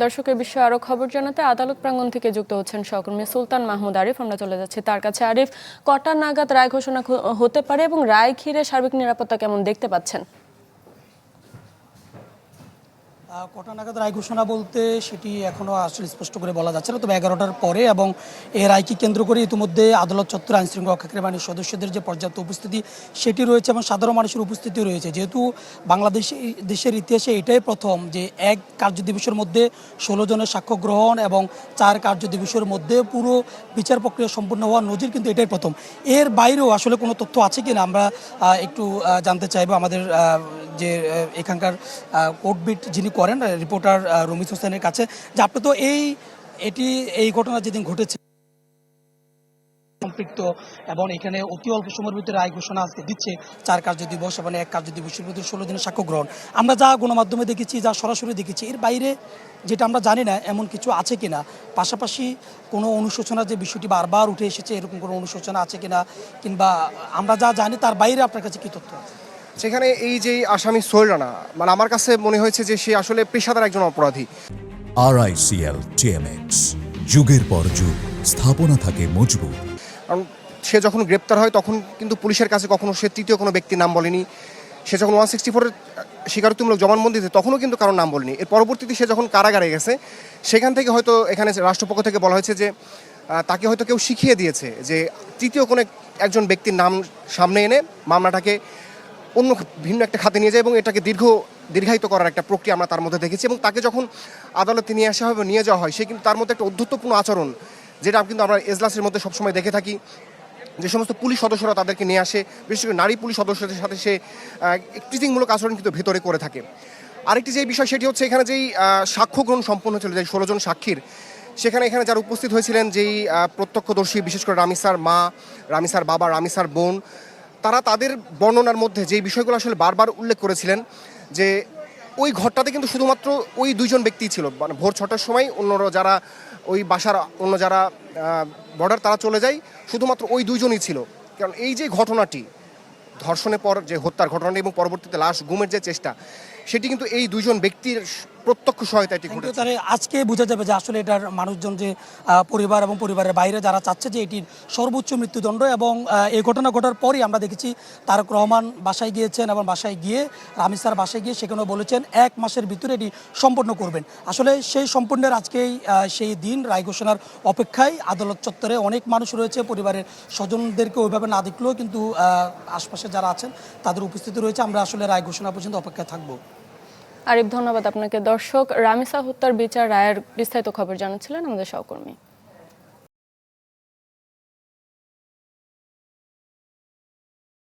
দর্শকের বিষয়ে আরো খবর জানাতে আদালত প্রাঙ্গণ থেকে যুক্ত হচ্ছেন সহকর্মী সুলতান মাহমুদ আরিফ। আমরা চলে যাচ্ছি তার কাছে। আরিফ, কটা নাগাদ রায় ঘোষণা হতে পারে এবং রায় ঘিরে সার্বিক নিরাপত্তা কেমন দেখতে পাচ্ছেন? কটা নাগাদ রায় ঘোষণা বলতে সেটি এখনও আসলে স্পষ্ট করে বলা যাচ্ছে না, তবে 11টার পরে। এবং এই রায়কে কেন্দ্র করে ইতিমধ্যে আদালত চত্বরে আইনশৃঙ্খলা রক্ষাকারী বাহিনীর সদস্যদের যে পর্যাপ্ত উপস্থিতি সেটি রয়েছে এবং সাধারণ মানুষের উপস্থিতি রয়েছে। যেহেতু দেশের ইতিহাসে এটাই প্রথম যে এক কার্যদিবসের মধ্যে 16 জনের সাক্ষ্য গ্রহণ এবং 4 কার্যদিবসের মধ্যে পুরো বিচার প্রক্রিয়া সম্পূর্ণ হওয়ার নজির কিন্তু এটাই প্রথম। এর বাইরেও আসলে কোনো তথ্য আছে কিনা আমরা একটু জানতে চাইবো আমাদের যে এখানকার কোর্টবিট যিনি করেন রিপোর্টার রমিজ হোসেনের কাছে, যে আপনি তো এই ঘটনা যেদিন ঘটেছে সম্পৃক্ত এবং এখানে অতি অল্প সময়ের ভিতরে রায় ঘোষণা আজকে দিচ্ছে 4 কার্যদিবস এবং 1 কার্যদিবসের মধ্যে 16 দিনের সাক্ষ্য গ্রহণ। আমরা যা গণমাধ্যমে দেখেছি, যা সরাসরি দেখেছি, এর বাইরে যেটা আমরা জানি না এমন কিছু আছে কিনা, পাশাপাশি কোনো অনুশোচনার যে বিষয়টি বারবার উঠে এসেছে এরকম কোনো অনুশোচনা আছে কিনা, কিংবা আমরা যা জানি তার বাইরে আপনার কাছে কি তথ্য আছে? সেখানে এই যে আসামি সোহেল রানা, মানে আমার কাছে মনে হয়েছে যে সে আসলে পেশাদার একজন অপরাধী। RICL TMX, যুগের পর যুগ স্থাপনা থাকে মজবুত। কারণ সে যখন গ্রেপ্তার হয় তখন কিন্তু পুলিশের কাছে কখনো সে তৃতীয় কোনো ব্যক্তির নাম বলেনি। সে যখন 164-এর স্বীকারোক্তিমূলক জবানবন্দি দিতে তখনও কিন্তু কারোর নাম বলেনি। এর পরবর্তীতে সে যখন কারাগারে গেছে সেখান থেকে হয়তো এখানে রাষ্ট্রপক্ষ থেকে বলা হয়েছে যে তাকে হয়তো কেউ শিখিয়ে দিয়েছে যে তৃতীয় কোনো একজন ব্যক্তির নাম সামনে এনে মামলাটাকে অন্য ভিন্ন একটা খাতে নিয়ে যায় এবং এটাকে দীর্ঘায়িত করার একটা প্রক্রিয়া আমরা তার মধ্যে দেখেছি। এবং তাকে যখন আদালতে নিয়ে আসা হবে, নিয়ে যাওয়া হয়, সে কিন্তু তার মধ্যে একটা অধ্যত্বপূর্ণ আচরণ, যেটা কিন্তু আমরা এজলাসের মধ্যে সবসময় দেখে থাকি, যে সমস্ত পুলিশ সদস্যরা তাদেরকে নিয়ে আসে, বিশেষ করে নারী পুলিশ সদস্যদের সাথে সে টিচিংমূলক আচরণ কিন্তু ভেতরে করে থাকে। আরেকটি যে বিষয় সেটি হচ্ছে এখানে যেই সাক্ষ্য গ্রহণ সম্পন্ন হয়েছিল, যে 16 জন সাক্ষীর, এখানে যারা উপস্থিত হয়েছিলেন, যেই প্রত্যক্ষদর্শী, বিশেষ করে রামিসার মা, রামিসার বাবা, রামিসার বোন, তারা তাদের বর্ণনার মধ্যে যে বিষয়গুলো আসলে বারবার উল্লেখ করেছিলেন যে ওই ঘরটাতে কিন্তু শুধুমাত্র ওই 2 জন ব্যক্তিই ছিল। মানে ভোর 6টার সময় অন্যরা যারা ওই বাসার অন্য যারা বর্ডার তারা চলে যায়, শুধুমাত্র ওই 2 জনই ছিল। কারণ এই যে ঘটনাটি, ধর্ষণের পর যে হত্যার ঘটনাটি এবং পরবর্তীতে লাশ গুমের যে চেষ্টা, সেটি কিন্তু এই 2 জন ব্যক্তির প্রত্যক্ষ সহায়তায় ঘটেছে। আজকে বোঝা যাবে যে আসলে এটার মানুষজন, যে পরিবার এবং পরিবারের বাইরে যারা চাচ্ছে যে এটির সর্বোচ্চ মৃত্যুদণ্ড। এবং এই ঘটনা ঘটার পরই আমরা দেখেছি তারেক রহমান বাসায় গিয়েছেন এবং বাসায় গিয়ে রামিসার বাসায় গিয়ে সেখানেও বলেছেন 1 মাসের ভিতরে এটি সম্পন্ন করবেন। আসলে সেই সম্পূর্ণের আজকেই সেই দিন রায় ঘোষণার অপেক্ষায় আদালত চত্বরে অনেক মানুষ রয়েছে। পরিবারের স্বজনদেরকে ওইভাবে না দেখলেও কিন্তু আশপাশে যারা আছেন তাদের উপস্থিতি রয়েছে। আমরা আসলে রায় ঘোষণা পর্যন্ত অপেক্ষায় থাকবো। আরিফ, ধন্যবাদ আপনাকে। দর্শক, রামিসা হত্যার বিচার রায়ের বিস্তারিত খবর জানাচ্ছিলেন আমাদের সহকর্মী।